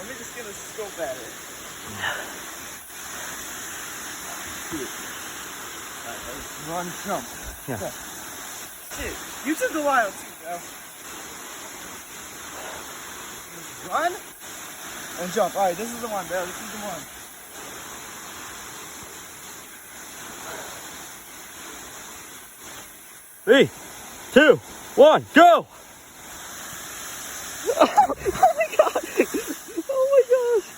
me just get a scope at it. Alright, let's run, jump. Yeah. Shit, you took a while too, bro. Just run and jump. Alright, this is the one, bro. This is the one. Three, 2, 1, go! Oh my god! Oh my gosh!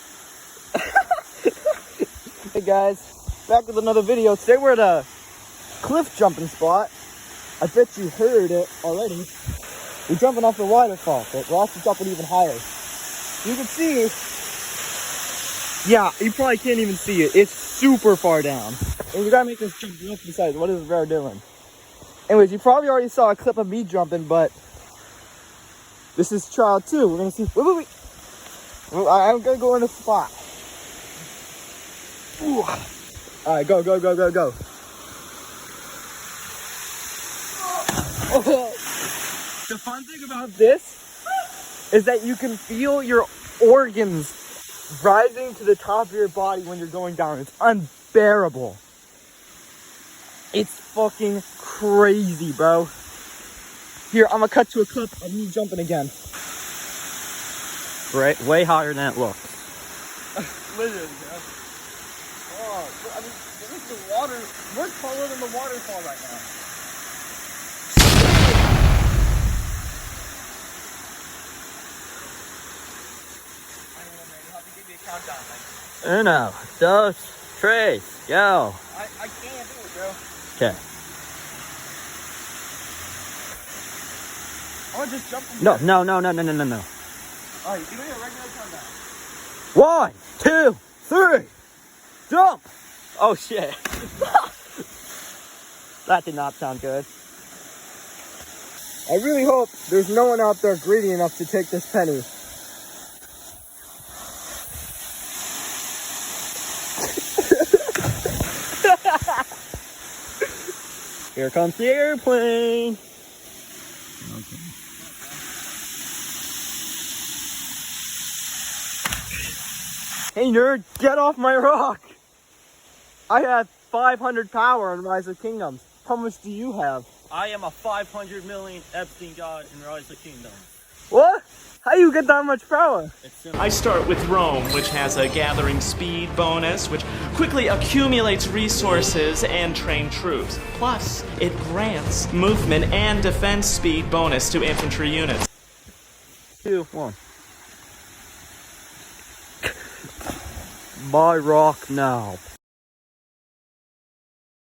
Hey guys, back with another video. Today we're at a cliff jumping spot. I bet you heard it already. We're jumping off the waterfall, but we're actually jumping even higher. You can see, yeah, you probably can't even see it. It's super far down. And you gotta make this jump real precise. What is Bear doing? Anyways, you probably already saw a clip of me jumping, but this is trial 2. We're gonna see. Wait. I'm gonna go in the spot. Ooh. All right, go. The fun thing about this is that you can feel your organs rising to the top of your body when you're going down. It's unbearable. It's fucking crazy, bro. Here, I'm gonna cut to a clip of me jumping again. Right, way higher than it looks. Literally, bro. Oh, I mean, look at the water. We're taller than the waterfall right now. I don't know, man. You'll have to give me a countdown. 1, 2, 3, go. I can't do it, bro. Okay. I want to just jump from No. Alright, give me a regular countdown. 1, 2, 3, jump! Oh shit. That did not sound good. I really hope there's no one out there greedy enough to take this penny. Here comes the airplane. Okay. Hey nerd, get off my rock! I have 500 power in Rise of Kingdoms. How much do you have? I am a 500 million Epstein god in Rise of Kingdom. What? How you get that much power? I start with Rome, which has a gathering speed bonus, which quickly accumulates resources and train troops. Plus, it grants movement and defense speed bonus to infantry units. 2, 1. My rock now.